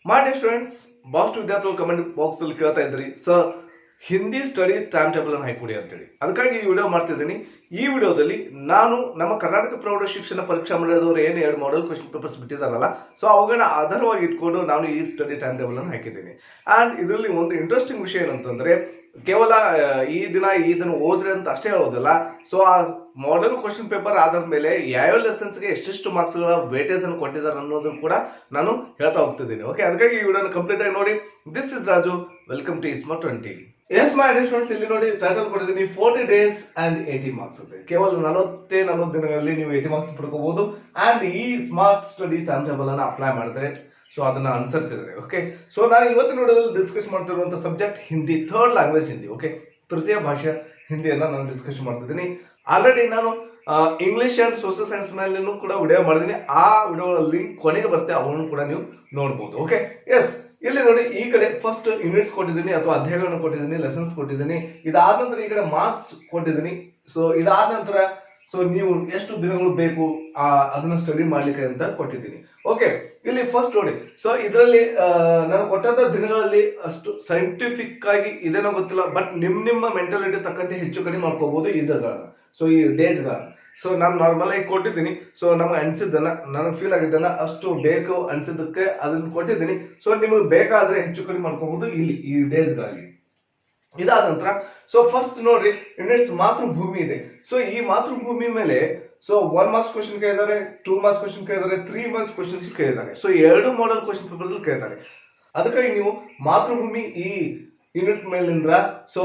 My dear students, bast ವಿದ್ಯಾರ್ಥಿಗಳು comment box ಅಲ್ಲಿ ಕೇಳ್ತಾ ಇದ್ರಿ sir Hindi study time table ಅನ್ನು ಹಾಕೊಡಿ ಅಂತೇಳಿ. ಅದಕ್ಕಾಗಿ ಈ ವಿಡಿಯೋ ಮಾಡ್ತಿದ್ದೀನಿ. ಈ ವಿಡಿಯೋದಲ್ಲಿ ನಾನು ನಮ್ಮ ಕರ್ನಾಟಕ ಪ್ರೌಢ ಶಿಕ್ಷಣ ಪರೀಕ್ಷಾ ಮಂಡಳಿಯವರು ಏನು 2 ಮಾಡೆಲ್ ಕ್ವೆಶ್ಚನ್ ಪೇಪರ್ಸ್ ಬಿಟ್ಟಿದ್ದಾರಲ್ಲ, ಸೊ ಅವುಗಳನ್ನ ಆಧಾರವಾಗಿ ಇಟ್ಕೊಂಡು ನಾನು ಈ ಸ್ಟಡಿ ಟೈಮ್ ಟೇಬಲ್ ಅನ್ನು ಹಾಕಿದ್ದೀನಿ. ಅಂಡ್ ಇದರಲ್ಲಿ ಒಂದು ಇಂಟ್ರೆಸ್ಟಿಂಗ್ ವಿಷಯ ಏನಂತಂದ್ರೆ, ಕೇವಲ ಈ ದಿನ ಓದ್ರಿ ಅಂತ ಅಷ್ಟೇ ಹೇಳೋದಿಲ್ಲ. ಸೊ ಆ ಮಾಡೆಲ್ ಕ್ವೆಶ್ಚನ್ ಪೇಪರ್ ಆಧಾರದ ಮೇಲೆ ಯಾವ ಲೆಸನ್ಸ್ಗೆ ಎಷ್ಟೆಷ್ಟು ಮಾರ್ಕ್ಸ್ಗಳ ವೇಟೇಜ್ ಅನ್ನು ಕೊಟ್ಟಿದ್ದಾರೆ ಅನ್ನೋದನ್ನು ಕೂಡ ನಾನು ಹೇಳ್ತಾ ಹೋಗ್ತಿದ್ದೀನಿ. ಓಕೆ, ಅದಕ್ಕಾಗಿ ಈ ವಿಡಿಯೋನ ಕಂಪ್ಲೀಟ್ ಆಗಿ ನೋಡಿ. This is Raju, welcome to ಇಸ್ಮಾ 20. ಎಸ್ ಮೈ ಡಿಯರ್ ಸ್ಟೂಡೆಂಟ್ಸ್, ಇಲ್ಲಿ ನೋಡಿ ಟೈಟಲ್ ಕೊಟ್ಟಿದ್ದೀನಿ 40 ಡೇಸ್ ಅಂಡ್ 80 ಮಾರ್ಕ್ಸ್ ಅಂತ. ಕೇವಲ 40 ದಿನಗಳಲ್ಲಿ ನೀವು 80 ಮಾರ್ಕ್ಸ್ ಪಡ್ಕೋಬಹುದು. ಅಂಡ್ ಈ ಸ್ಮಾರ್ಟ್ ಸ್ಟಡಿ ಟೈಮ್ ಟೇಬಲ್ ಅನ್ನ ಅಪ್ಲೈ ಮಾಡಿದ್ರೆ, ಸೊ ಅದನ್ನ ಅನುಸರಿಸಿದ್ರೆ, ಓಕೆ. ಸೊ ನಾನು ಇವತ್ತಿನ ವಿಡಿಯೋದಲ್ಲಿ ಡಿಸ್ಕಸ್ ಮಾಡ್ತಿರುವಂತ subject Hindi, third language Hindi. Okay, ತೃತೀಯ ಭಾಷೆ ಹಿಂದಿಯನ್ನ ನಾನು ಡಿಸ್ಕಸ್ ಮಾಡ್ತಿದ್ದೀನಿ. ಆಲ್ರೆಡಿ ನಾನು ಇಂಗ್ಲಿಷ್ ಅಂಡ್ ಸೋಷಿಯಲ್ ಸೈನ್ಸ್ ಮೇಲೂ ಕೂಡ ವಿಡಿಯೋ ಮಾಡಿದ್ದೀನಿ. ಆ ವಿಡಿಯೋ ಲಿಂಕ್ ಕೊನೆಗೆ ಬರುತ್ತೆ, ಅವನು ಕೂಡ ನೀವು ನೋಡಬಹುದು. ಓಕೆ, ಎಸ್, ಇಲ್ಲಿ ನೋಡಿ ಈ ಕಡೆ ಫಸ್ಟ್ ಯೂನಿಟ್ಸ್ ಕೊಟ್ಟಿದ್ದೀನಿ ಅಥವಾ ಅಧ್ಯಾಯಗಳನ್ನು ಕೊಟ್ಟಿದ್ದೀನಿ, ಲೆಸನ್ಸ್ ಕೊಟ್ಟಿದ್ದೀನಿ. ಇದಾದ ನಂತರ ಈ ಕಡೆ ಮಾರ್ಕ್ಸ್ ಕೊಟ್ಟಿದ್ದೀನಿ. ಸೊ ಇದಾದ ನಂತರ ಸೊ ನೀವು ಎಷ್ಟು ದಿನಗಳು ಬೇಕು ಅದನ್ನ ಸ್ಟಡಿ ಮಾಡ್ಲಿಕ್ಕೆ ಅಂತ ಕೊಟ್ಟಿದ್ದೀನಿ. ಓಕೆ, ಇಲ್ಲಿ ಫಸ್ಟ್ ನೋಡಿ, ಸೊ ಇದರಲ್ಲಿ ನಾನು ಕೊಟ್ಟಂತ ದಿನಗಳಲ್ಲಿ ಅಷ್ಟು ಸೈಂಟಿಫಿಕ್ ಆಗಿ ಇದೇನೋ ಗೊತ್ತಿಲ್ಲ, ಬಟ್ ನಿಮ್ಮ ಮೆಂಟಾಲಿಟಿ ತಕ್ಕಂತೆ ಹೆಚ್ಚು ಕಡಿಮೆ ಮಾಡ್ಕೋಬಹುದು ಇದನ್ನ, ಸೊ ಈ ಡೇಸ್ಗಳನ್ನ. ಸೊ ನಾನು ನಾರ್ಮಲ್ ಆಗಿ ಕೊಟ್ಟಿದ್ದೀನಿ. ಸೊ ನಮ್ಗೆ ಅನ್ಸಿದ್ದನ್ನ, ನನಗೆ ಫೀಲ್ ಆಗಿದ್ದನ್ನ, ಅಷ್ಟು ಬೇಕು ಅನ್ಸಿದ್ದಕ್ಕೆ ಅದನ್ನ ಕೊಟ್ಟಿದ್ದೀನಿ. ಸೊ ನಿಮಗೆ ಬೇಕಾದ್ರೆ ಹೆಚ್ಚು ಕಡಿಮೆ ಮಾಡ್ಕೋಬಹುದು ಇಲ್ಲಿ ಈ ಡೇಸ್ಗಳಲ್ಲಿ. ಇದಾದ ನಂತರ ಸೊ ಫಸ್ಟ್ ನೋಡ್ರಿ, ಯೂನಿಟ್ಸ್ ಮಾತೃಭೂಮಿ ಇದೆ. ಸೊ ಈ ಮಾತೃಭೂಮಿ ಮೇಲೆ ಸೊ 1 ಮಾರ್ಕ್ಸ್ ಕ್ವಶನ್ ಕೇಳಿದ್ದಾರೆ, 2 ಮಾರ್ಕ್ಸ್ ಕ್ವಶನ್ ಕೇಳಿದ್ದಾರೆ, 3 ಮಾರ್ಕ್ಸ್ ಕ್ವಶನ್ಸ್ ಕೇಳಿದ್ದಾರೆ. ಸೊ 2 ಮಾಡೆಲ್ ಕ್ವಶನ್ ಪೇಪರ್ ಕೇಳ್ತಾರೆ. ಅದಕ್ಕಾಗಿ ನೀವು ಮಾತೃಭೂಮಿ ಈ ಯೂನಿಟ್ ಮೇಲಿಂದ ಸೊ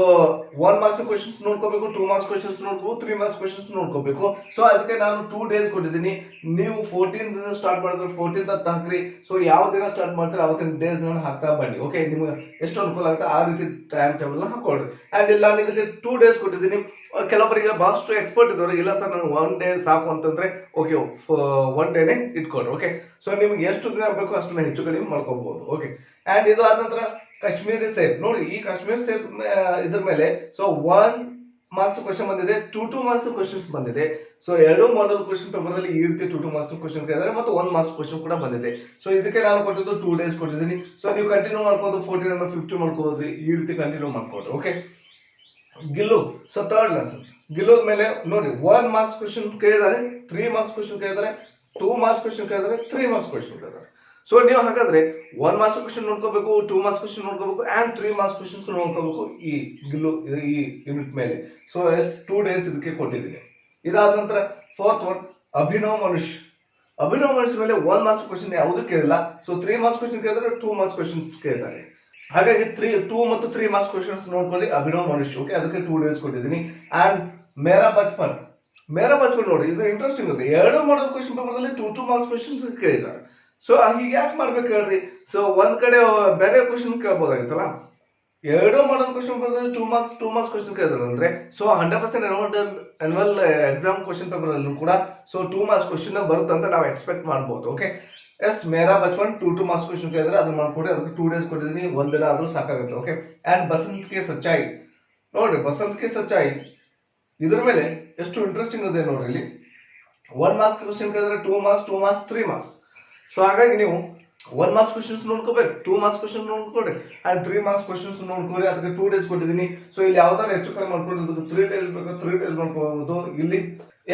1 ಮಾರ್ಕ್ಸ್ ಕ್ವಶನ್ಸ್ ನೋಡ್ಕೋಬೇಕು, 2 ಮಾರ್ಕ್ಸ್ ಕ್ವಶನ್ಸ್ ನೋಡ್ಕೋಬೇಕು, 3 ಮಾರ್ಕ್ಸ್ ಕ್ವಶನ್ಸ್ ನೋಡ್ಕೋಬೇಕು. ಸೊ ಅದಕ್ಕೆ ನಾನು 2 ಡೇಸ್ ಕೊಟ್ಟಿದ್ದೀನಿ. ನೀವು 14 ದಿನ ಸ್ಟಾರ್ಟ್ ಮಾಡಿದ್ರೆ 14th ಅಂತ ಹಾಕ್ರಿ. ಸೊ ಯಾವ ದಿನ ಸ್ಟಾರ್ಟ್ ಮಾಡ್ತಾರೆ ಅವತ್ತಿನ ಡೇಸ್ ಹಾಕ್ತಾ ಬನ್ನಿ. ಓಕೆ, ನಿಮ್ಗೆ ಎಷ್ಟು ಅನುಕೂಲ ಆಗುತ್ತೆ ಆ ರೀತಿ ಟೈಮ್ ಟೇಬಲ್ ಹಾಕೊಳ್ರಿ. ಅಂಡ್ ಇಲ್ಲ ನಾನು ಇದಕ್ಕೆ 2 ಡೇಸ್ ಕೊಟ್ಟಿದ್ದೀನಿ. ಕೆಲವರಿಗೆ ಬಹಳಷ್ಟು ಎಕ್ಸ್ಪರ್ಟ್ ಇದ್ದವರು, ಇಲ್ಲ ಸರ್ ನನಗೆ 1 ಡೇ ಸಾಕು ಅಂತಂದ್ರೆ ಓಕೆ 1 ಡೇನೆ ಇಟ್ಕೊಡ್ರಿ. ಓಕೆ, ಸೊ ನಿಮ್ಗೆ ಎಷ್ಟು ದಿನ ಬೇಕು ಅಷ್ಟನ್ನ ಹೆಚ್ಚು ಕಡಿಮೆ ಮಾಡ್ಕೋಬಹುದು. ಓಕೆ, ಅಂಡ್ ಇದು ಆದ ನಂತರ ಕಾಶ್ಮೀರಿ ಸೇಬ್ ನೋಡಿ, ಈ ಕಾಶ್ಮೀರಿ ಸೇಬ್ ಇದ್ರ ಮೇಲೆ ಸೊ 1 ಮಾರ್ಕ್ಸ್ ಕ್ವಶನ್ ಬಂದಿದೆ, 2 ಮಾರ್ಕ್ಸ್ ಕ್ವಶನ್ಸ್ ಬಂದಿದೆ. ಸೊ 2 ಮಾಡೆಲ್ ಕ್ವಶನ್ ಪೇಪರ್ ಅಲ್ಲಿ ಈ ರೀತಿ 2 ಮಾರ್ಕ್ಸ್ ಕ್ವಶನ್ ಕೇಳಿದ್ದಾರೆ ಮತ್ತು 1 ಮಾರ್ಕ್ಸ್ ಕ್ವಶನ್ ಕೂಡ ಬಂದಿದೆ. ಸೊ ಇದಕ್ಕೆ ನಾನು ಕೊಟ್ಟಿದ್ದು 2 ಡೇಸ್ ಕೊಟ್ಟಿದ್ದೀನಿ. ಸೊ ನೀವು ಕಂಟಿನ್ಯೂ ಮಾಡ್ಕೋದು, 14 ಅನ್ನು 50 ಮಾಡ್ಕೋಬಹುದು, ಈ ರೀತಿ ಕಂಟಿನ್ಯೂ ಮಾಡ್ಕೋದು. ಓಕೆ, ಗಿಲ್ಲು, ಸೊ ಥರ್ಡ್ ಲೆಸನ್ ಗಿಲ್ಲೋದ್ ಮೇಲೆ ನೋಡಿ 1 ಮಾರ್ಕ್ಸ್ ಕ್ವಶನ್ ಕೇಳಿದ್ದಾರೆ, 3 ಮಾರ್ಕ್ಸ್ ಕ್ವಶನ್ ಕೇಳಿದ್ದಾರೆ, 2 ಮಾರ್ಕ್ಸ್ ಕ್ವಶನ್ ಕೇಳಿದ್ದಾರೆ, 3 ಮಾರ್ಕ್ಸ್ ಕ್ವಶನ್ ಕೇಳಿದ್ದಾರೆ. ಸೊ ನೀವು ಹಾಗಾದ್ರೆ 1 ಮಾರ್ಕ್ಸ್ ಕ್ವಶನ್ ನೋಡ್ಕೋಬೇಕು, 2 ಮಾರ್ಕ್ಸ್ ಕ್ವಶನ್ ನೋಡ್ಕೋಬೇಕು, ಅಂಡ್ 3 ಮಾರ್ಕ್ಸ್ ಕ್ವಶನ್ಸ್ ನೋಡ್ಕೋಬೇಕು ಈ ಗಿಲ್ಲು ಈ ಯೂನಿಟ್ ಮೇಲೆ. ಸೊ 2 ಡೇಸ್ ಇದಕ್ಕೆ ಕೊಟ್ಟಿದ್ದೀನಿ. ಇದಾದ ನಂತರ ಫೋರ್ತ್ ಒನ್ ಅಭಿನವ್ ಮನುಷ್ಯ ಮೇಲೆ 1 ಮಾರ್ಕ್ಸ್ ಕ್ವಶನ್ ಯಾವುದು ಕೇಳಿಲ್ಲ. ಸೊ 3 ಮಾರ್ಕ್ಸ್ ಕ್ವಶನ್ ಕೇಳಿದ್ರೆ, 2 ಮಾರ್ಕ್ಸ್ ಕ್ವಶನ್ಸ್ ಕೇಳ್ತಾರೆ. ಹಾಗಾಗಿ 2 ಮತ್ತು 3 ಮಾರ್ಕ್ಸ್ ಕ್ವಶನ್ಸ್ ನೋಡ್ಕೊಳ್ಳಿ ಅಭಿನವ್ ಮನುಷ್ಯ. ಓಕೆ, ಅದಕ್ಕೆ 2 ಡೇಸ್ ಕೊಟ್ಟಿದ್ದೀನಿ. ಅಂಡ್ ಮೇರಾ ಬಚ್ಪನ್ ನೋಡಿ, ಇದು ಇಂಟ್ರೆಸ್ಟಿಂಗ್ ಇದೆ. 2 ಮಾಡೆಲ್ ಕ್ವಶನ್ ಪೇಪರ್ ಅಲ್ಲಿ 2 ಮಾರ್ಕ್ಸ್ ಕ್ವಶನ್ಸ್ ಕೇಳಿದ್ದಾರೆ. ಸೊ ಹೀಗೆ ಯಾಕೆ ಮಾಡ್ಬೇಕು ಹೇಳ್ರಿ? ಸೊ ಒಂದ್ ಕಡೆ ಬೇರೆ ಕ್ವಶನ್ ಕೇಳ್ಬೋದಾಗಿತ್ತಲ್ಲ. 2 model question paper 2 marks question ಕೇಳಿದ್ರು ಅಂದ್ರೆ, so 100% annual exam question paper ಅಲ್ಲೂ ಕೂಡ ಸೊ 2 ಮಾರ್ಕ್ಸ್ ಕ್ವಶನ್ ಬರುತ್ತೆ ಅಂತ ನಾವು ಎಕ್ಸ್ಪೆಕ್ಟ್ ಮಾಡಬಹುದು. ಓಕೆ, ಎಸ್, ಮೇರಾ ಬಚ್ಪನ್ 2 ಮಾರ್ಕ್ಸ್ ಕ್ವಶನ್ ಕೇಳಿದ್ರೆ ಅದನ್ನ ಮಾಡ್ಕೊಡಿ. ಅದಕ್ಕೆ 2 ಡೇಸ್ ಕೊಟ್ಟಿದ್ದೀನಿ, 1 ದಿನ ಆದ್ರೂ ಸಾಕಾಗುತ್ತೆ. Okay, and Basant K Sachaai ನೋಡ್ರಿ, ಬಸಂತ್ ಕೆ ಸಚ್ಚಾಯಿ ಇದ್ರ ಮೇಲೆ ಎಷ್ಟು ಇಂಟ್ರೆಸ್ಟಿಂಗ್ ಇದೆ ನೋಡ್ರಿ. ಇಲ್ಲಿ 1 ಮಾರ್ಕ್ಸ್ ಕ್ವಶನ್ ಕೇಳಿದ್ರೆ 2 ಮಾರ್ಕ್ಸ್, 3 ಮಾರ್ಕ್ಸ್. ಸೊ ಹಾಗಾಗಿ ನೀವು 1 ಮಾರ್ಕ್ಸ್ ಕ್ವಶನ್ಸ್ ನೋಡ್ಕೋಬೇಕು, 2 ಮಾರ್ಕ್ಸ್ ಕ್ವಶನ್ ನೋಡ್ಕೊಡ್ರಿ, ಅಂಡ್ 3 ಮಾರ್ಕ್ಸ್ ಕ್ವಶನ್ಸ್ ನೋಡ್ಕೊರಿ. ಅದಕ್ಕೆ 2 ಡೇಸ್ ಕೊಟ್ಟಿದ್ದೀನಿ. ಸೊ ಇಲ್ಲಿ ಯಾವ್ದಾರ ಹೆಚ್ಚು ಕಡಿಮೆ ಮಾಡ್ಕೊಂಡು 3 ಡೇಸ್ ಬೇಕು, 3 ಡೇಸ್ ಮಾಡ್ಕೋಬಹುದು ಇಲ್ಲಿ.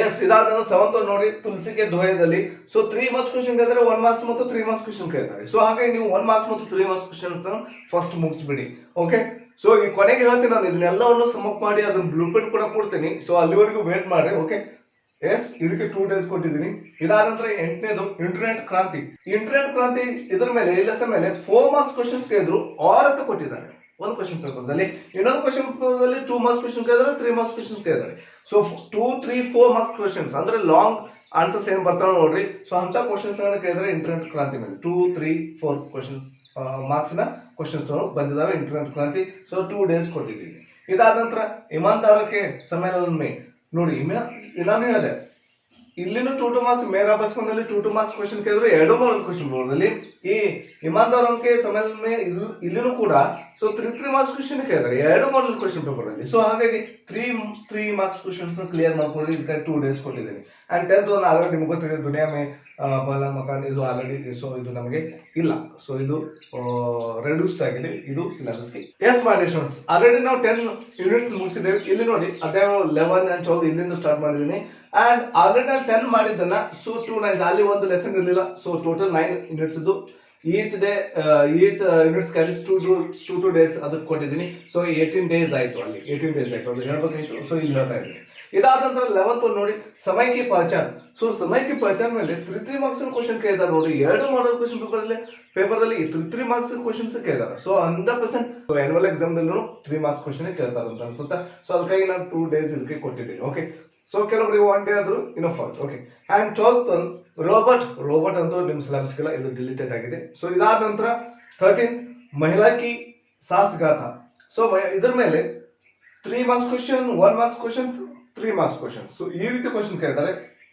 ಎಸ್, ಇದಾದ 7th ನೋಡಿ ತುಳಸಿಗೆ ದೋಯದಲ್ಲಿ. ಸೊ 3 ಮಾರ್ಕ್ಸ್ ಕ್ವಶನ್ ಕೇಳಿದ್ರೆ 1 ಮಾರ್ಕ್ಸ್ ಮತ್ತು 3 ಮಾರ್ಕ್ಸ್ ಕ್ವಶನ್ ಕೇಳ್ತಾರೆ. ಸೊ ಹಾಗಾಗಿ ನೀವು 1 ಮಾರ್ಕ್ಸ್ ಮತ್ತು 3 ಮಾರ್ಕ್ಸ್ ಕ್ವಶನ್ಸ್ ಫಸ್ಟ್ ಮುಗಿಸ್ಬಿಡಿ. ಓಕೆ, ಸೊ ಈ ಕೊನೆಗೆ ಹೇಳ್ತೀನಿ ನಾನು ಇದನ್ನೆಲ್ಲವನ್ನು ಸಮಪ್ ಮಾಡಿ ಅದನ್ನ ಬ್ಲೂ ಪ್ರಿಂಟ್ ಕೂಡ ಕೊಡ್ತೀನಿ. ಸೊ ಅಲ್ಲಿವರೆಗೂ ವೇಟ್ ಮಾಡ್ರಿ. ಓಕೆ, ಎಸ್, ಇದಕ್ಕೆ 2 ಡೇಸ್ ಕೊಟ್ಟಿದ್ದೀನಿ. ಇದಾದ ನಂತರ 8ನೇದು ಇಂಟರ್ನೆಟ್ ಕ್ರಾಂತಿ. ಇದ್ರ ಮೇಲೆ ಲೆಸನ್ ಮೇಲೆ 4 ಮಾರ್ಕ್ಸ್ ಕ್ವಶನ್ಸ್ ಕೇಳಿದ್ರು, ಅಂತ ಕೊಟ್ಟಿದ್ದಾರೆ ಒಂದು ಕ್ವಶನ್ ಪೇಪರ್ದಲ್ಲಿ. ಇನ್ನೊಂದು ಕ್ವಶನ್ ಪೇಪರ್ದಲ್ಲಿ 2 ಮಾರ್ಕ್ಸ್ ಕ್ವಶನ್ ಕೇಳಿದ್ರೆ, 3 ಮಾರ್ಕ್ಸ್ ಕ್ವಶನ್ ಕೇಳಿದ್ದಾರೆ. ಸೊ 2, 3, 4 ಮಾರ್ಕ್ಸ್ ಕ್ವಶನ್ಸ್ ಅಂದ್ರೆ ಲಾಂಗ್ ಆನ್ಸರ್ಸ್ ಏನ್ ಬರ್ತಾವ ನೋಡ್ರಿ. ಸೊ ಅಂತ ಕ್ವಶನ್ಸ್ ಕೇಳಿದ್ರೆ ಇಂಟರ್ನೆಟ್ ಕ್ರಾಂತಿ ಮೇಲೆ 2, 3, 4 ಕ್ವಶನ್ಸ್ ಮಾರ್ಕ್ಸ್ ನ ಕ್ವಶನ್ಸ್ ಬಂದಿದ್ದಾವೆ ಇಂಟರ್ನೆಟ್ ಕ್ರಾಂತಿ. ಸೊ 2 ಡೇಸ್ ಕೊಟ್ಟಿದ್ದೀನಿ. ಇದಾದ ನಂತರ ಇಮಾನ್ದಾರಕ್ಕೆ ಸಮ್ಮೇಳನ ಮೇ ನೋಡಿ, ನಾನು ಹೇಳಿದೆ ಇಲ್ಲಿನೂ 2 ಮಾರ್ಕ್ಸ್, ಮೇರಾ ಬಚ್ಪನ್ ಅಲ್ಲಿ 2 ಮಾರ್ಕ್ಸ್ ಕ್ವಶನ್ ಕೇಳಿದ್ರು, 2 ಮಾಡೆಲ್ ಕ್ವಶನ್ ಬೋರ್ಡಲ್ಲಿ. ಈ ಇಮಾನ್ದಾರಕ್ಕೆ ಸಮ್ಮೇಳನ ಇಲ್ಲಿನೂ ಕೂಡ ಸೊ 3 ಮಾರ್ಕ್ಸ್ ಕ್ವಶನ್ ಕೇಳಿದ್ದಾರೆ 2 ಮಾಡೆಲ್ ಕ್ವಶನ್ ಪೇಪರ್ ಅಲ್ಲಿ. ಸೊ ಹಾಗಾಗಿ 3 ಮಾರ್ಕ್ಸ್ ಕ್ವಶನ್ಸ್ ಕ್ಲಿಯರ್ ಮಾಡ್ಕೊಳ್ಳಿ. ಇದಕ್ಕೆ 2 ಡೇಸ್ ಕೊಟ್ಟಿದ್ದೀನಿ. ಅಂಡ್ 10th ಒಂದು ಆಲ್ರೆಡಿ ನಿಮ್ಗೆ ಗೊತ್ತಿದೆ ದುನಿಯಾ ಮೇ ಪಹಲಾ ಮಕಾನ್ ಇದು ಆಲ್ರೆಡಿ, ಸೊ ಇದು ನಮಗೆ ಇಲ್ಲ, ಸೊ ಇದು ರೆಡ್ಯೂಸ್ಡ್ ಆಗಿದೆ ಇದು ಸಿಲೆಬಸ್ಗೆ. Yes my dear students, already ನಾವು 10 ಯೂನಿಟ್ಸ್ ಮುಗಿಸಿದ್ದೇವೆ. ಇಲ್ಲಿ ನೋಡಿ ಅಧ್ಯಾಯ 11 and 12 ಇಲ್ಲಿಂದ ಸ್ಟಾರ್ಟ್ ಮಾಡಿದ್ದೀನಿ. ಅಂಡ್ ಆಲ್ರೆಡಿ ನಾನು 10 ಮಾಡಿದ್ದನ್ನ ಸೊ 2 9 ಅಲ್ಲಿ ಒಂದು ಲೆಸನ್ ಇರಲಿಲ್ಲ, ಸೊ ಟೋಟಲ್ 9 ಯೂನಿಟ್ಸ್ ಇದ್ದು each day each units carries 2 days ಅದಕ್ಕೆ ಕೊಟ್ಟಿದ್ದೀನಿ. ಸೊ 18 days ಆಯ್ತು, ಅಲ್ಲಿ 18 days ಆಯ್ತು, ಅದು ಹೇಳ್ಬೇಕಾಯ್ತು. ಸೊ ಇಲ್ಲಿ ಹೇಳ್ತಾ ಇದ್ದೀನಿ. ಇದಾದ ನಂತರ 11th ನೋಡಿ ಸಮಯ ಕಿ ಪಹಚಾನ್. ಸೊ ಸಮಯ ಕಿ ಪಹಚಾನ್ ಮೇಲೆ 3 ಮಾರ್ಕ್ಸ್ ಕ್ವಶನ್ ಕೇಳಿದಾರೆ ನೋಡಿ. 2 ಮಾಡಲ್ ಕ್ವಶನ್ ಪೇಪರ್ದಲ್ಲಿ 3 ಮಾರ್ಕ್ಸ್ ಕ್ವಶನ್ಸ್ ಕೇಳಿದಾರೆ. ಸೊ 100% ಆನ್ಯುವಲ್ ಎಕ್ಸಾಮ್ ದಲ್ಲೂ 3 ಮಾರ್ಕ್ಸ್ ಕ್ವಶನ್ ಕೇಳ್ತಾರೆ ಅಂತ ಅನ್ಸುತ್ತೆ. ಸೊ ಅದಕ್ಕಾಗಿ ನಾನು 2 days ಇದಕ್ಕೆ ಕೊಟ್ಟಿದ್ದೀನಿ. ಓಕೆ, ಸೊ ಕೆಲವರಿಗೆ 1 day ಆದ್ರೂ ಇನಫ್ ಆಗುತ್ತೆ. ಓಕೆ, ಅಂಡ್ 12th ರೋಬೋಟ್ ಅಂತೂ ನಿಮ್ಮ ಸಿಲೆಬಸ್ಗೆಲ್ಲ ಇದು ಡಿಲೀಟೆಡ್ ಆಗಿದೆ. ಸೊ ಇದಾದ ನಂತರ 13th ಮಹಿಳಾ ಕಿ ಸಾಸ್ ಗಾಥಾ. ಸೊ ಇದ್ರ ಮೇಲೆ 3 marks question, 1 marks question, 3 marks question. So ಈ ರೀತಿ ಕ್ವಶನ್ ಕೇಳ್ತಾರೆ.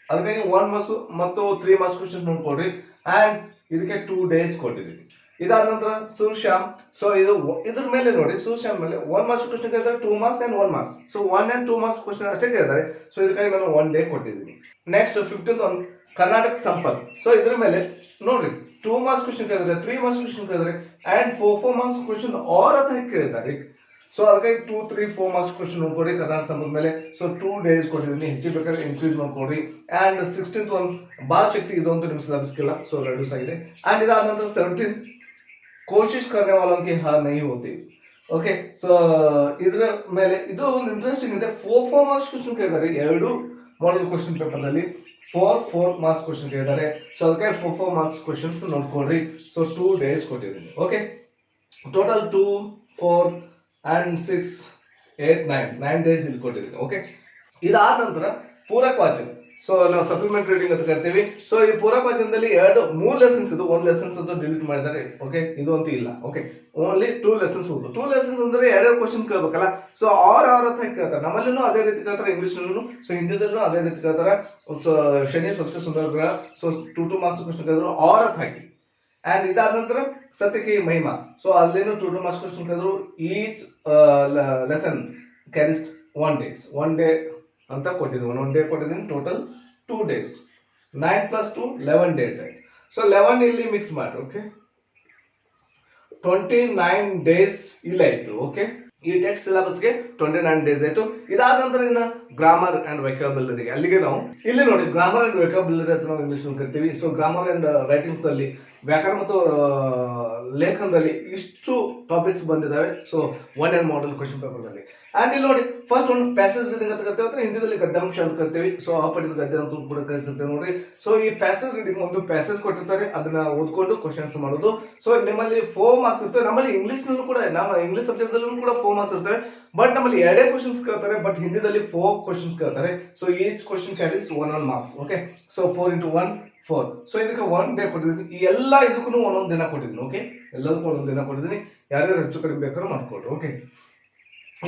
ಅದಕ್ಕಾಗಿ 1 ಮಾರ್ಕ್ಸ್ ಮತ್ತು 3 ಮಾರ್ಕ್ಸ್ ಕ್ವಶನ್ ನೋಡ್ಕೊಡ್ರಿ. ಅಂಡ್ ಇದಕ್ಕೆ 2 days ಕೊಟ್ಟಿದ್ದೀನಿ. ಇದಾದ ನಂತರ ಸುಶ್ಯಾಮ್. ಸೊ ಇದ್ರ ಮೇಲೆ ನೋಡಿ ಸುಶ್ಯಾಮ್ ಮೇಲೆ 1 ಮಾರ್ಕ್ಸ್ ಕ್ವಶನ್ ಕೇಳಿದ್ದಾರೆ, 2 marks and 1 marks. So 1 and 2 marks question ಅಷ್ಟೇ ಕೇಳಿದ್ದಾರೆ. ಸೊ ಇದಕ್ಕಾಗಿ ನಾನು 1 day ಕೊಟ್ಟಿದ್ದೀನಿ. ನೆಕ್ಸ್ಟ್ 15th ಒಂದು ಕರ್ನಾಟಕ ಸಂಪರ್ಕ್. ಸೊ ಇದ್ರ ಮೇಲೆ ನೋಡ್ರಿ 2 ಮಾರ್ಕ್ಸ್ ಕ್ವಶನ್ ಕೇಳಿದ್ರೆ, 3 ಮಾರ್ಕ್ಸ್ ಕ್ವಶನ್ ಕೇಳಿದ್ರೆ ಅಂಡ್ 4 ಮಾರ್ಕ್ಸ್ ಕ್ವಶನ್ ಆರ್ ಅಂತ ಕೇಳಿದ್ದಾರೆ. ಸೊ ಅದಕ್ಕಾಗಿ 2 3 4 ಮಾರ್ಕ್ಸ್ ಕ್ವಶನ್ ನೋಡ್ಕೊಡಿ ಕರ್ನಾಟಕ ಸಂಪರ್ಕ ಮೇಲೆ. ಸೊ 2 days ಕೊಟ್ಟಿದ್ದೀನಿ, ಹೆಚ್ಚಿಗೆ ಬೇಕಾದ್ರೆ ಇನ್ಕ್ರೀಸ್ ಮಾಡ್ಕೊಡ್ರಿ. ಅಂಡ್ 16th ಒಂದು ಬಾಲ್ ಶಕ್ತಿ, ಇದೊಂದು ನಿಮ್ಮ ಸಿಲೆಬಸ್ಗೆಲ್ಲ ಸೊ ರೆಡ್ಯೂಸ್ ಆಗಿದೆ. ಅಂಡ್ ಇದಾದ ನಂತರ 17th ಕೋಶಿಶ್ ಕರ್ನೆ ವಾಲೋಂ ಕಿ ಹಾರ್ ನಹೀ ಹೋತಿ. ಓಕೆ, ಸೊ ಇದ್ರ ಮೇಲೆ ಇದು ಒಂದು ಇಂಟ್ರೆಸ್ಟಿಂಗ್ ಇದೆ. 4 ಮಾರ್ಕ್ಸ್ ಕ್ವಶನ್ ಕೇಳಿದ್ದಾರೆ, 2 ಮಾಡಲ್ ಕ್ವಶನ್ ಪೇಪರ್ ನಲ್ಲಿ 4 ಮಾರ್ಕ್ಸ್ ಕ್ವಶನ್ ಕೇಳಿದ್ದಾರೆ. ಸೊ ಅದಕ್ಕೆ 4 ಮಾರ್ಕ್ಸ್ ಕ್ವಶನ್ಸ್ ನೋಡ್ಕೊಡ್ರಿ. ಸೊ 2 days ಕೊಟ್ಟಿದ್ದೀನಿ. ಓಕೆ, ಟೋಟಲ್ 2 4 and 6 8 9 days ಇಲ್ಲಿ ಕೊಟ್ಟಿದ್ದೀನಿ. ಓಕೆ, ಇದಾದ ನಂತರ ಪೂರಕ ವಾಚನ. ಸೊ ನಾವು ಸಪ್ಲಿಮೆಂಟ್ ರೀಡಿಂಗ್ ಅಂತ ಕರಿತೀವಿ. ಸೊ ಈ ಪೂರಕ ವಾಚನದಲ್ಲಿ 3 ಲೆಸನ್ಸ್ ಇದು, 1 ಲೆಸನ್ಸ್ ಅಂತ ಡಿಲೀಟ್ ಮಾಡಿದ್ದಾರೆ. ಓಕೆ, ಇದು ಅಂತೂ ಇಲ್ಲ. ಓಕೆ, ಓನ್ಲಿ 2 ಲೆಸನ್ಸ್ ಉಂಟು. 2 ಲೆಸನ್ಸ್ ಅಂದ್ರೆ 2 ಕ್ವಶನ್ ಕೇಳ್ಬೇಕಲ್ಲ. ಸೊ ಆರ್ ಅಂತ ಕೇಳ್ತಾರೆ, ನಮ್ಮಲ್ಲೂ ಅದೇ ರೀತಿ ಕೇಳ್ತಾರೆ, ಇಂಗ್ಲಿಷ್ ನಲ್ಲೂ. ಸೊ ಹಿಂದಿದಲ್ಲೂ ಅದೇ ರೀತಿ ಕೇಳ್ತಾರೆ. ಸೊ ಶನಿ ಸಬ್ಸೆ ಸುಂದರ ಗ್ರಹ. ಸೊ 2 ಮಾರ್ಕ್ಸ್ ಕ್ವಶನ್ ಕೇಳಿದ್ರು ಆರ್ ಅಂತ ಹಾಕಿ. ಅಂಡ್ ಇದಾದ ನಂತರ ಸತ್ಯಕ್ಕೆ ಮಹಿಮಾ. ಸೊ ಅಲ್ಲೇನು 2 ಮಾರ್ಕ್ಸ್ ಕ್ವಶನ್ ಕೇಳಿದ್ರು. ಈಚ್ ಲೆಸನ್ ಕ್ಯಾರೀಸ್ 1 day ಅಂತ ಕೊಟ್ಟಿದ್ದೀನಿ. 1 day ಕೊಟ್ಟಿದ್ದೀನಿ. Total 2 days. 9 + 2 11 days ಆಯ್ತು. ಸೊ 11 ಇಲ್ಲಿ ಮಿಕ್ಸ್ ಮಾಡಿ. ಓಕೆ, 29 days ಇಲ್ಲಿ ಆಯ್ತು. ಓಕೆ, ಈ ಟೆಕ್ಸ್ಟ್ ಸಿಲೆಬಸ್ಗೆ 29 days ಆಯ್ತು. ಇದಾದ ನಂತರ ಇನ್ನು ಗ್ರಾಮರ್ ಅಂಡ್ ವೆಕಾಬುಲರಿ, ಅಲ್ಲಿಗೆ ನಾವು ಇಲ್ಲಿ ನೋಡಿ ಗ್ರಾಮರ್ ಅಂಡ್ ವೆಕಾಬುಲರಿ ಅಂತ ನಾವು ಇಂಗ್ಲಿಷ್ ಕರಿತೀವಿ. ಸೊ ಗ್ರಾಮರ್ ಅಂಡ್ ರೈಟಿಂಗ್ಸ್ ನಲ್ಲಿ, ವ್ಯಾಕರಣ ಮತ್ತು ಲೇಖನದಲ್ಲಿ ಇಷ್ಟು ಟಾಪಿಕ್ಸ್ ಬಂದಿದ್ದಾವೆ. So 1 and model question paper ನಲ್ಲಿ. ಅಂಡ್ ಇಲ್ಲಿ ನೋಡಿ ಫಸ್ಟ್ ಒಂದು ಪ್ಯಾಸೇಜ್ ರೀಡಿಂಗ್ ಅಂತ ಕರಿತೇವೆ, ಅಥವಾ ಹಿಂದಿಯಲ್ಲಿ ಗದ್ಯಾಂಶ ಅಂತ ಕರಿತೀವಿ. ಸೊ ಅಪಠಿತ ಗದ್ಯ ಅಂತ ಕೂಡ ಕರಿತಿರ್ತೇವೆ ನೋಡ್ರಿ. ಸೊ ಈ ಪ್ಯಾಸೇಜ್ ರೀಡಿಂಗ್ ಒಂದು ಪ್ಯಾಸೇಜ್ ಕೊಟ್ಟಿರ್ತಾರೆ, ಅದನ್ನ ಓದ್ಕೊಂಡು ಕ್ವಶನ್ಸ್ ಮಾಡೋದು. ಸೊ ನಿಮ್ಮಲ್ಲಿ 4 ಮಾರ್ಕ್ಸ್ ಇರ್ತವೆ. ನಮ್ಮಲ್ಲಿ ಇಂಗ್ಲಿಷ್ ನಲ್ಲೂ ಕೂಡ, ನಮ್ಮ ಇಂಗ್ಲಿಷ್ ಸಬ್ಜೆಕ್ಟ್ ದಲ್ಲೂ ಕೂಡ 4 ಮಾರ್ಕ್ಸ್ ಇರ್ತವೆ. ಬಟ್ ನಮ್ಮಲ್ಲಿ 2 ಕ್ವಶನ್ಸ್ ಕೇಳ್ತಾರೆ, ಬಟ್ ಹಿಂದಿದಲ್ಲಿ 4 ಕ್ವಶನ್ಸ್ ಕೇಳ್ತಾರೆ. So each question carries 1 marks. Okay, so 4 × 1 4. So ಇದಕ್ಕೆ 1 day ಕೊಟ್ಟಿದ್ದೀನಿ. ಈ ಎಲ್ಲ ಇದಕ್ಕೂ ಒಂದೊಂದು ದಿನ ಕೊಟ್ಟಿದ್ದೀನಿ. ಓಕೆ, ಎಲ್ಲದಕ್ಕೂ ಒಂದೊಂದು ದಿನ ಕೊಟ್ಟಿದ್ದೀನಿ. ಯಾರ್ಯಾರು ಹೆಚ್ಚು ಕಡಿಮೆ ಬೇಕಾದ್ರೂ ಮಾಡ್ಕೊಡ್ರಿ. ಓಕೆ,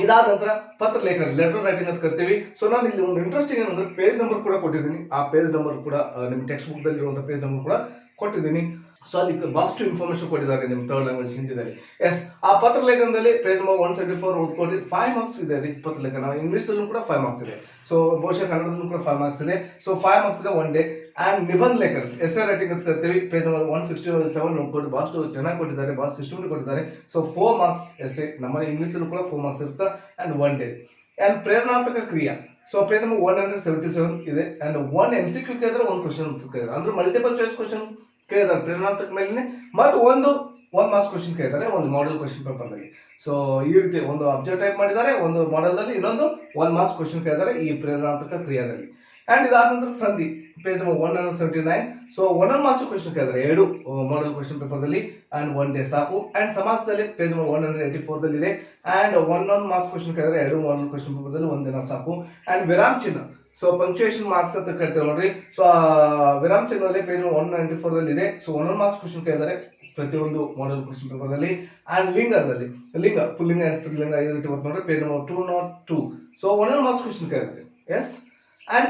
ಇದಾದ ನಂತರ ಪತ್ರ ಲೇಖನ, ಲೆಟರ್ ರೈಟಿಂಗ್ ಅಂತ ಕರಿತೀವಿ. ಸೊ ನಾನು ಇಲ್ಲಿ ಒಂದು ಇಂಟ್ರೆಸ್ಟಿಂಗ್ ಏನಂದ್ರೆ ಪೇಜ್ ನಂಬರ್ ಕೂಡ ಕೊಟ್ಟಿದ್ದೀನಿ. ಆ ಪೇಜ್ ನಂಬರ್ ಕೂಡ ನಿಮ್ಮ ಟೆಕ್ಸ್ಟ್ ಬುಕ್ ದಲ್ಲಿ ಇರುವಂತಹ ಪೇಜ್ ನಂಬರ್ ಕೂಡ ಕೊಟ್ಟಿದ್ದೀನಿ. ಸೊ ಅದಕ್ಕೆ ಬಾಕ್ಸ್ ಟು ಇನ್ಫಾರ್ಮೇಶನ್ ಕೊಟ್ಟಿದ್ದಾರೆ ನಿಮ್ಮ 3rd language ಹಿಂದಿದಲ್ಲಿ. ಎಸ್, ಆ ಪತ್ರ ಲೇಖನದಲ್ಲಿ ಪೇಜ್ ನಂಬರ್ 174 ಓದ್ಕೊಡ್ರಿ. 5 ಮಾರ್ಕ್ಸ್ ಇದೆ ರೀ ಪತ್ರ ಲೇಖನ. ಇಂಗ್ಲಿಷ್ ದಲ್ಲೂ ಕೂಡ 5 ಮಾರ್ಕ್ಸ್ ಇದೆ. ಸೊ ಬಹುಶಃ ಕನ್ನಡದಲ್ಲೂ ಕೂಡ 5 ಮಾರ್ಕ್ಸ್ ಇದೆ. ಸೊ 5 ಮಾರ್ಕ್ಸ್ ಇದೆ 1 day. ಅಂಡ್ ನಿಬಂಧ ಲೇಖನ, ಎಸ್ಸೆ ರೈಟಿಂಗ್ ಅಂತ ಕರಿತೀವಿ. ಪೇಜ್ ನಂಬರ್ 167 ನೋಡ್ಕೊಂಡು ಬಾಕ್ಸ್ ಚೆನ್ನಾಗಿ ಕೊಟ್ಟಿದ್ದಾರೆ, ಬಾಕ್ಸ್ ಸಿಸ್ಟಮ್ ಕೊಟ್ಟಿದ್ದಾರೆ. So 4 marks essay. ನಮ್ಮ ಇಂಗ್ಲಿಷ್ ಅಲ್ಲೂ ಕೂಡ 4 ಮಾರ್ಕ್ಸ್ ಇರುತ್ತೆ. And 1 day. ಅಂಡ್ ಪ್ರೇರಣಾತ್ಮಕ ಕ್ರಿಯಾ. ಸೊ ಪೇಜ್ ನಂಬರ್ 177 ಇದೆ. ಅಂಡ್ 1 MCQ ಕೇಳಿದ್ರೆ 1 ಕ್ವಶನ್ ಕೇಳಿದ್ರೆ, ಅಂದ್ರೆ ಮಲ್ಟಿಪಲ್ ಚಾಯ್ಸ್ ಕ್ವಶನ್ ಕೇಳಿದಾರೆ ಪ್ರೇರಣಾತ್ಮಕ ಮೇಲೆ. ಮತ್ತು 1 ಮಾರ್ಕ್ಸ್ ಕ್ವಶನ್ ಕೇಳಿದ್ದಾರೆ ಒಂದು ಮಾಡೆಲ್ ಕ್ವಶನ್ ಪೇಪರ್ ನಲ್ಲಿ. ಸೊ ಈ ರೀತಿ ಒಂದು ಅಬ್ಜೆಕ್ಟ್ ಟೈಪ್ ಮಾಡಿದ್ದಾರೆ, ಒಂದು ಮಾಡೆಲ್ ದಲ್ಲಿ, ಇನ್ನೊಂದು 1 ಮಾರ್ಕ್ಸ್ ಕ್ವಶನ್ ಕೇಳಿದ್ದಾರೆ ಈ ಪ್ರೇರಣಾತ್ಮಕ ಕ್ರಿಯಾದಲ್ಲಿ. ಅಂಡ್ ಇದಾದ ನಂತರ ಸಂಧಿ, page number 179. So 1 marks question ಕೇಳಿದ್ದಾರೆ 2 ಮಾಡೆಲ್ ಕ್ವಶನ್ ಪೇಪರ್ ದಲ್ಲಿ. ಅಂಡ್ 1 day ಸಾಕು. ಅಂಡ್ ಸಮಾಸದಲ್ಲಿ ಪೇಜ್ ನಂಬರ್ 184 ದಲ್ಲಿ ಇದೆ. ಅಂಡ್ 1 ಮಾರ್ಕ್ಸ್ ಕ್ವಶನ್ ಕೇಳಿದರೆ 2 ಮಾಡೆಲ್ ಕ್ವಶನ್ ಪೇಪರ್ ದಲ್ಲಿ 1 ದಿನ ಸಾಕು. ಅಂಡ್ ವಿರಾಮ ಚಿಹ್ನ, ಸೊ ಪಂಕ್ಚುಯೇಷನ್ ಮಾರ್ಕ್ಸ್ ಅಂತ ಕರಿತೇವೆ ನೋಡ್ರಿ. ಸೊ ವಿರಾಮ ಚಿಹ್ನದಲ್ಲಿ ಪೇಜ್ 194 ದಲ್ಲಿ ಇದೆ. ಸೊ 1 ಮಾರ್ಕ್ಸ್ ಕ್ವಶನ್ ಕೇಳಿದರೆ ಪ್ರತಿಯೊಂದು ಮಾಡೆಲ್ ಕ್ವಶನ್ ಪೇಪರ್ ದಲ್ಲಿ. ಅಂಡ್ ಲಿಂಗದಲ್ಲಿ, ಲಿಂಗ ಪುಲ್ಲಿಂಗ ಅಂಡ್ ಸ್ತ್ರೀಲಿಂಗ ಈ ರೀತಿ ಬರ್ತದೆ ನೋಡ್ರಿ. Page number 202. So 1 marks question ಕೇಳಿದ್ದಾರೆ. ಎಸ್, ಅಂಡ್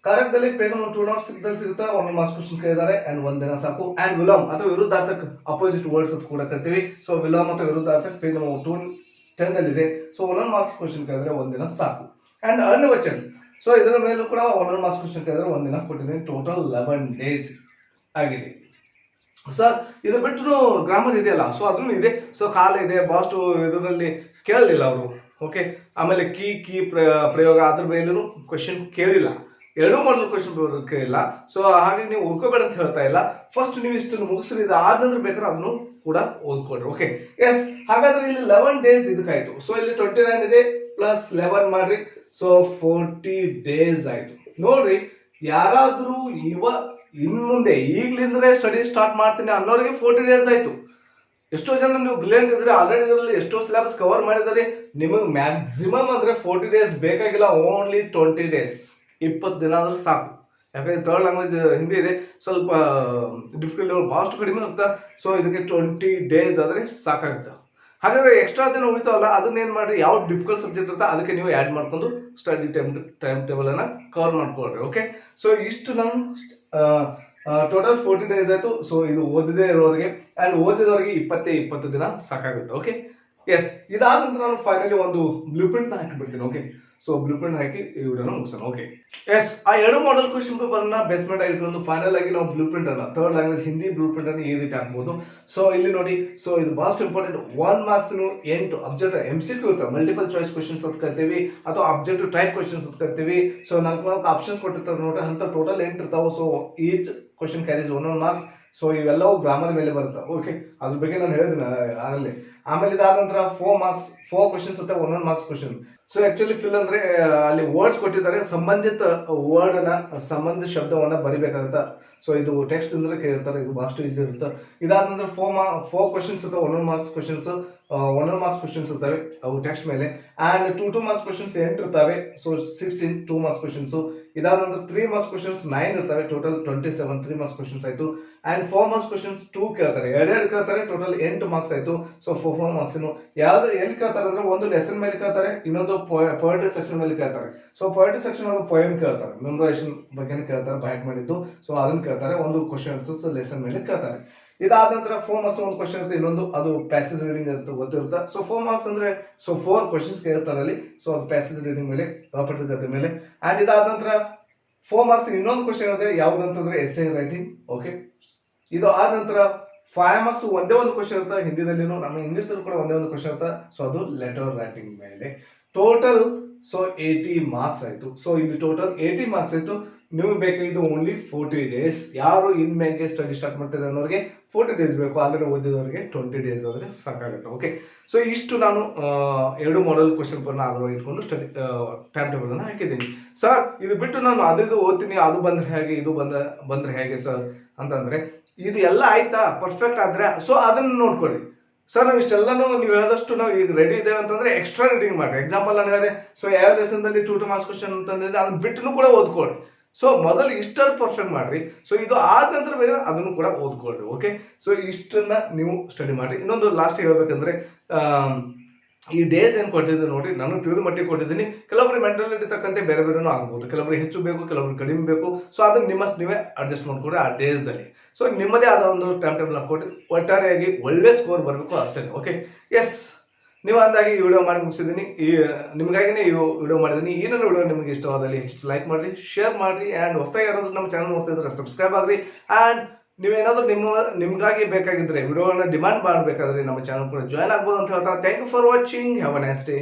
ಕಾರಕದಲ್ಲಿ ಪೇಜ್ ನಂಬರ್ 206 ದಲ್ಲಿ ಸಿಗುತ್ತಾ 1 ಮಾರ್ಕ್ಸ್ ಕ್ವಶನ್ ಕೇಳಿದ್ದಾರೆ. ಅಂಡ್ 1 ದಿನ ಸಾಕು. ಅಂಡ್ ವಿಲೋಮ ಅಥವಾ ವಿರುದ್ಧಾರ್ಥಕ, ಅಪೋಸಿಟ್ ವರ್ಡ್ಸ್ ಅಂತ ಕೂಡ ಕರಿತೀವಿ. ಸೊ ವಿಲೋಮ ಅಥವಾ ವಿರುದ್ಧಾರ್ಥಕ ಪೇಜ್ ನಂಬರ್ 210 ದಲ್ಲಿ ಇದೆ. ಸೊ 1 ಮಾರ್ಕ್ಸ್ ಕ್ವಶನ್ ಕೇಳಿದ್ರೆ 1 ದಿನ ಸಾಕು. ಅಂಡ್ ಅನ್ವಚನ, ಸೊ ಇದರ ಮೇಲೂ ಕೂಡ 1 ಮಾರ್ಕ್ಸ್ ಕ್ವಶನ್ ಕೇಳಿದ್ರೆ ಒಂದಿನ ಕೊಟ್ಟಿದ್ದೀನಿ. ಟೋಟಲ್ 11 ಡೇಸ್ ಆಗಿದೆ ಸರ್. ಇದು ಬಿಟ್ಟು ಗ್ರಾಮರ್ ಇದೆಯಲ್ಲ, ಸೊ ಅದನ್ನು ಇದೆ. ಸೊ ಕಾಲ ಇದೆ, ಬಾಸ್ಟ್ ಇದರಲ್ಲಿ ಕೇಳಲಿಲ್ಲ ಅವರು. ಓಕೆ, ಆಮೇಲೆ ಕೀ ಪ್ರಯೋಗ ಅದ್ರ ಮೇಲೂ ಕ್ವಶನ್ ಕೇಳಿಲ್ಲ. 2 ಮಾಡಲ್ ಕ್ವಶನ್ ಕೇಳಿಲ್ಲ. ಸೊ ಹಾಗೆ ನೀವು ಓದ್ಕೋಬೇಡ ಅಂತ ಹೇಳ್ತಾ ಇಲ್ಲ. ಫಸ್ಟ್ ನೀವು ಇಷ್ಟನ್ನು ಮುಗಿಸ್ರಿ, ಇದು ಆದಂದ್ರೆ ಬೇಕಾದ್ರೆ ಅದನ್ನು ಕೂಡ ಓದ್ಕೊಡ್ರಿ. Okay, S. ಹಾಗಾದ್ರೆ ಇಲ್ಲಿ 11 ಡೇಸ್ ಇದಕ್ಕಾಯ್ತು. ಸೊ ಇಲ್ಲಿ 29 ಇದೆ ಪ್ಲಸ್ 11 ಮಾಡ್ರಿ. ಸೊ 40 ಡೇಸ್ ಆಯ್ತು. ನೋಡ್ರಿ, ಯಾರಾದ್ರೂ ಇನ್ ಮುಂದೆ ಈಗ್ಲಿಂದ್ರೆ ಸ್ಟಡಿ ಸ್ಟಾರ್ಟ್ ಮಾಡ್ತೀನಿ ಅನ್ನೋರಿಗೆ 40 ಡೇಸ್ ಆಯ್ತು. ಎಷ್ಟೋ ಜನ ನೀವು ಬ್ರಿಲಿಯಂಟ್ ಇದ್ರೆ ಆಲ್ರೆಡಿ ಇದರಲ್ಲಿ ಎಷ್ಟೋ ಸಿಲೆಬಸ್ ಕವರ್ ಮಾಡಿದರೆ. ನಿಮಗೆ ಮ್ಯಾಕ್ಸಿಮಮ್ ಅಂದ್ರೆ 40 ಡೇಸ್ ಬೇಕಾಗಿಲ್ಲ, ಓನ್ಲಿ 20 ಡೇಸ್, 20 ದಿನ ಆದ್ರೂ ಸಾಕು. ಯಾಕಂದ್ರೆ ಥರ್ಡ್ ಲ್ಯಾಂಗ್ವೇಜ್ ಹಿಂದಿ ಇದೆ, ಸ್ವಲ್ಪ ಡಿಫಿಕಲ್ಟ್ ಲೆವೆಲ್ ಭಾಳಷ್ಟು ಕಡಿಮೆ ಇರುತ್ತೆ. ಸೊ ಇದಕ್ಕೆ 20 ಡೇಸ್ ಆದ್ರೆ ಸಾಕಾಗುತ್ತೆ. ಹಾಗಾದ್ರೆ ಎಕ್ಸ್ಟ್ರಾ ದಿನ ಉಳಿತಾವಲ್ಲ, ಅದನ್ನ ಏನ್ ಮಾಡ್ರಿ, ಯಾವ ಡಿಫಿಕಲ್ಟ್ ಸಬ್ಜೆಕ್ಟ್ ಇರುತ್ತೆ ಅದಕ್ಕೆ ನೀವು ಆ್ಯಡ್ ಮಾಡ್ಕೊಂಡು ಸ್ಟಡಿ ಟೈಮ್ ಟೇಬಲ್ ಅನ್ನ ಕವರ್ ಮಾಡ್ಕೊಳ್ರಿ. ಓಕೆ, ಸೊ ಇಷ್ಟು ನಾನು ಟೋಟಲ್ 40 ಡೇಸ್ ಆಯ್ತು. ಸೊ ಇದು ಓದಿದೆ ಇರೋರಿಗೆ ಅಂಡ್ ಓದಿದವರಿಗೆ 20 ದಿನ ಸಾಕಾಗುತ್ತೆ. Okay, yes. ಇದಾದ ನಂತರ ನಾನು ಫೈನಲಿ ಒಂದು ಬ್ಲೂ ಪ್ರಿಂಟ್ ಹಾಕಿ ಬಿಡ್ತೀನಿ. ಓಕೆ, ಸೊ ಬ್ಲೂ ಪ್ರಿಂಟ್ ಹಾಕಿ ಈ ವಿಡಿಯೋನ ಮುಗಿಸೋಣ. Okay, yes. ಆ 2 ಮಾಡಲ್ ಕ್ವಶನ್ ಪೇಪರ್ ನ ಬೇಸ್ಮೆಂಟ್ ಆಗಿಟ್ಕೊಂಡು ಫೈನಲ್ ಆಗಿ ನಾವು ಬ್ಲೂ ಪ್ರಿಂಟ್ ಅನ್ನ third language Hindi blue print ಅನ್ನು ಈ ರೀತಿ ಹಾಕ್ಬಹುದು. ಸೊ ಇಲ್ಲಿ ನೋಡಿ, ಸೊ ಇದು ಬಹಳ ಇಂಪಾರ್ಟೆಂಟ್. 1 ಮಾರ್ಕ್ಸ್ 8 ಅಬ್ಜೆಕ್ಟ್ MCQ ಇರ್ತಾವೆ, ಮಲ್ಟಿಪಲ್ ಚಾಯ್ಸ್ ಕ್ವಶನ್ಸ್ ಅಂತ ಕರಿತೀವಿ, ಅಥವಾ ಅಬ್ಜೆಕ್ಟಿವ್ ಟೈಪ್ ಕ್ವಶನ್ಸ್ ಅಂತ ಕರಿತೀವಿ. ಸೊ 4 ಆಪ್ಷನ್ಸ್ ಕೊಟ್ಟಿರ್ತಾರೆ ನೋಡ್ರಿ, ಅಂತ ಟೋಟಲ್ 8 ಇರ್ತಾವೆ. So each question carries 1 marks. So ಇವೆಲ್ಲವೂ ಗ್ರಾಮರ್ ಮೇಲೆ ಬರುತ್ತೆ. ಓಕೆ, ಅದ್ರ ಬಗ್ಗೆ ನಾನು ಹೇಳಿದ್ದೀನಿ ಆಗಲೇ. ಆಮೇಲೆ ಇದಾದ ನಂತರ 4 ಮಾರ್ಕ್ಸ್ 4 ಕ್ವಶನ್ಸ್ ಇರುತ್ತೆ, 1 marks question. So actually fill ಅಂದ್ರೆ ಅಲ್ಲಿ ವರ್ಡ್ಸ್ ಕೊಟ್ಟಿದ್ದಾರೆ, ಸಂಬಂಧಿತ ವರ್ಡ್ ನ ಸಂಬಂಧಿತ ಶಬ್ದವನ್ನ ಬರಿಬೇಕಾಗುತ್ತೆ. ಸೊ ಇದು ಟೆಕ್ಸ್ಟ್ ಅಂದ್ರೆ ಕೇಳಿರ್ತಾರೆ, ಇದು ಬಹಳಷ್ಟು ಈಸಿ ಇರುತ್ತೆ. ಇದಾದ ನಂತರ 4 ಕ್ವಶನ್ಸ್ ಇರ್ತವೆ, 1 ಮಾರ್ಕ್ಸ್ ಕ್ವಶನ್ಸ್. 1 ಮಾರ್ಕ್ಸ್ ಕ್ವಶನ್ಸ್ ಇರ್ತವೆ ಅವು ಟೆಕ್ಸ್ಟ್ ಮೇಲೆ. ಅಂಡ್ 2 ಮಾರ್ಕ್ಸ್ ಕ್ವಶನ್ಸ್ 8 ಇರ್ತವೆ. So 16 2 marks questions. ಇದಾದ ನಂತರ 3 ಮಾರ್ಕ್ಸ್ ಕ್ವಶನ್ಸ್ 9 ಇರ್ತವೆ, ಟೋಟಲ್ 27 3 ಮಾರ್ಕ್ಸ್ ಕ್ವಶನ್ಸ್ ಆಯ್ತು. ಅಂಡ್ 4 ಮಾರ್ಕ್ಸ್ ಕ್ವಶನ್ಸ್ 2 ಕೇಳ್ತಾರೆ, 2 ಕೇಳ್ತಾರೆ, ಟೋಟಲ್ 8 ಮಾರ್ಕ್ಸ್ ಆಯ್ತು. ಸೊ 4 ಮಾರ್ಕ್ಸ್ ಯಾವ್ದು ಎಲ್ಲಿ ಕೇಳ್ತಾರೆ ಅಂದ್ರೆ, ಒಂದು ಲೆಸನ್ ಮೇಲೆ ಕೇಳ್ತಾರೆ, ಇನ್ನೊಂದು ಪೊಯೆಟ್ರಿ ಸೆಕ್ಷನ್ ಮೇಲೆ ಕೇಳ್ತಾರೆ. ಸೊ ಪೊಯೆಟ್ರಿ ಸೆಕ್ಷನ್ ಒಂದು ಪೊಯಮ್ ಕೇಳ್ತಾರೆ, ಮೆಮೊರೈಸೇಷನ್ ಬಗ್ಗೆ ಕೇಳ್ತಾರೆ, ಬೈಟ್ ಮಾಡಿದ್ದು. ಸೊ ಅದನ್ನ ಕೇಳ್ತಾರೆ. ಒಂದು ಕ್ವಶನ್ಸ್ ಲೆಸನ್ ಮೇಲೆ ಕೇಳ್ತಾರೆ. ಇದಾದ ನಂತರ 4 ಮಾರ್ಕ್ಸ್ ಒಂದು ಕ್ವಶನ್ ಇರುತ್ತೆ, ಇನ್ನೊಂದು ಅದು ಪ್ಯಾಸೇಜ್ ರೀಡಿಂಗ್ ಅಂತ ಗೊತ್ತಿರುತ್ತೆ. ಸೊ 4 ಮಾರ್ಕ್ಸ್ ಅಂದ್ರೆ 4 ಕ್ವಶನ್ಸ್ ಕೇಳ್ತಾರೆ ಅಲ್ಲಿ. ಸೊ ಅದು ಪ್ಯಾಸೇಜ್ ರೀಡಿಂಗ್ ಮೇಲೆ, ಪ್ರಾಪರ್ಟಿ ಮೇಲೆ. ಅಂಡ್ ಇದಾದ ನಂತರ 4 ಮಾರ್ಕ್ಸ್ ಇನ್ನೊಂದು ಕ್ವಶನ್ ಇದೆ, ಯಾವ್ದಂತಂದ್ರೆ ಎಸ್ಸೆ ರೈಟಿಂಗ್. ಓಕೆ, ಇದು ಆದ ನಂತರ 5 ಮಾರ್ಕ್ಸ್ ಒಂದೇ ಒಂದು ಕ್ವಶನ್ ಇರುತ್ತೆ, ಹಿಂದಿದಲ್ಲಿನೂ ನಮ್ಮ ಇಂಗ್ಲಿಷ್ ಕೂಡ ಒಂದೇ ಒಂದು ಕ್ವಶನ್ ಇರುತ್ತೆ. ಸೊ ಅದು ಲೆಟರ್ ರೈಟಿಂಗ್ ಮೇಲೆ. ಟೋಟಲ್ 80 ಮಾರ್ಕ್ಸ್ ಆಯ್ತು. ಸೊ ಇದು ಟೋಟಲ್ 80 ಮಾರ್ಕ್ಸ್ ಆಯ್ತು. ನಿಮಗೆ ಬೇಕಾಗಿದ್ದು ಓನ್ಲಿ 40 ಡೇಸ್. ಯಾರು ಇನ್ ಮೇಲೆ ಸ್ಟಡಿ ಸ್ಟಾರ್ಟ್ ಮಾಡ್ತಾರೆ ಅನ್ನೋರಿಗೆ 40 ಡೇಸ್ ಬೇಕು, ಆಲ್ರೆಡಿ ಓದಿದವರಿಗೆ 20 ಡೇಸ್ ಆದ್ರೆ ಸಾಕಾಗುತ್ತೆ. ಓಕೆ, ಸೊ ಇಷ್ಟು ನಾನು 2 ಮಾಡಲ್ ಕ್ವಶನ್ ಪೇಪರ್ನ ಆಧಾರವಾಗಿ ಇಟ್ಕೊಂಡು ಸ್ಟಡಿ ಟೈಮ್ ಟೇಬಲ್ ಅನ್ನು ಹಾಕಿದ್ದೀನಿ. ಸರ್ ಇದು ಬಿಟ್ಟು ನಾನು ಅದು ಓದ್ತೀನಿ, ಅದು ಬಂದ್ರೆ ಹೇಗೆ, ಇದು ಬಂದ್ರೆ ಹೇಗೆ ಸರ್ ಅಂತಂದ್ರೆ, ಇದು ಎಲ್ಲ ಆಯ್ತಾ ಪರ್ಫೆಕ್ಟ್ ಆದ್ರೆ ಸೊ ಅದನ್ನ ನೋಡ್ಕೊಳ್ಳಿ. ಸರ್ ನಾವು ಇಷ್ಟೆಲ್ಲಾನು ನೀವು ಹೇಳಿದಷ್ಟು ನಾವು ಈಗ ರೆಡಿ ಇದ್ದೇವೆ ಅಂತಂದ್ರೆ ಎಕ್ಸ್ಟ್ರಾ ರೀಡಿಂಗ್ ಮಾಡಿ. ಎಕ್ಸಾಂಪಲ್ ನಾನು ಹೇಳಿದೆ, ಸೊ ಯಾವ ಲೆಸನ್ ಅಲ್ಲಿ 2 ಮಾರ್ಕ್ಸ್ ಕ್ವಶನ್ ಅಂತಂದ್ರೆ ಅದನ್ನ ಬಿಟ್ಟು ಕೂಡ ಓದ್ಕೊಳ್ಳಿ. ಸೊ ಮೊದಲು ಇಷ್ಟನ್ನು ಪರ್ಫೆಕ್ಟ್ ಮಾಡ್ರಿ. ಸೊ ಇದು ಆದ ನಂತರ ಬೇರೆ ಅದನ್ನು ಕೂಡ ಓದ್ಕೊಳ್ರಿ. ಓಕೆ, ಸೊ ಇಷ್ಟನ್ನ ನೀವು ಸ್ಟಡಿ ಮಾಡಿ. ಇನ್ನೊಂದು ಲಾಸ್ಟ್ ಹೇಳ್ಬೇಕಂದ್ರೆ, ಈ ಡೇಸ್ ಏನು ಕೊಟ್ಟಿದ್ದೀನಿ ನೋಡಿ, ನಾನು ತಿಳಿದ ಮಟ್ಟಿಗೆ ಕೊಟ್ಟಿದ್ದೀನಿ. ಕೆಲವೊಬ್ಬರು ಮೆಂಟಾಲಿಟಿ ತಕ್ಕಂತೆ ಬೇರೆ ಬೇರೆನೂ ಆಗ್ಬೋದು, ಕೆಲವರಿಗೆ ಹೆಚ್ಚು ಬೇಕು, ಕೆಲವರಿಗೆ ಕಡಿಮೆ ಬೇಕು. ಸೊ ಅದನ್ನ ನಿಮ್ಮಷ್ಟು ನೀವೇ ಅಡ್ಜಸ್ಟ್ ಮಾಡ್ಕೊಡ್ರಿ ಆ ಡೇಸ್ದಲ್ಲಿ. ಸೊ ನಿಮ್ಮದೇ ಆದ ಒಂದು ಟೈಮ್ ಟೇಬಲ್ ಹಾಕೊಟ್ಟು ಒಟ್ಟಾರೆಯಾಗಿ ಒಳ್ಳೆ ಸ್ಕೋರ್ ಬರಬೇಕು ಅಷ್ಟೇ. Okay, yes. ನೀವು ಅಂದಾಗಿ ಈ ವಿಡಿಯೋ ಮಾಡಿ ಮುಗಿಸಿದ್ದೀನಿ. ನಿಮಗಾಗಿನೇ ಈ ವಿಡಿಯೋ ಮಾಡಿದ್ದೀನಿ. ಈ ನನ್ನ ವಿಡಿಯೋ ನಿಮಗೆ ಇಷ್ಟವಾದಲ್ಲಿ ಹೆಚ್ಚು ಲೈಕ್ ಮಾಡಿರಿ, ಶೇರ್ ಮಾಡಿರಿ. ಆ್ಯಂಡ್ ಹೊಸದಾಗಿ ಯಾರಾದ್ರೂ ನಮ್ಮ ಚಾನಲ್ ನೋಡ್ತಾ ಇದ್ರೆ ಸಬ್ಸ್ಕ್ರೈಬ್ ಆಗ್ರಿ. ಆ್ಯಂಡ್ ನೀವೇನಾದ್ರೂ ನಿಮ್ಗಾಗಿ ಬೇಕಾಗಿದ್ರೆ ವಿಡಿಯೋನ ಡಿಮಾಂಡ್ ಮಾಡಬೇಕಾದ್ರೆ ನಮ್ಮ ಚಾನಲ್ ಕೂಡ ಜಾಯ್ನ್ ಆಗ್ಬೋದು ಅಂತ ಹೇಳ್ತಾ, thank you for watching. Have a nice day.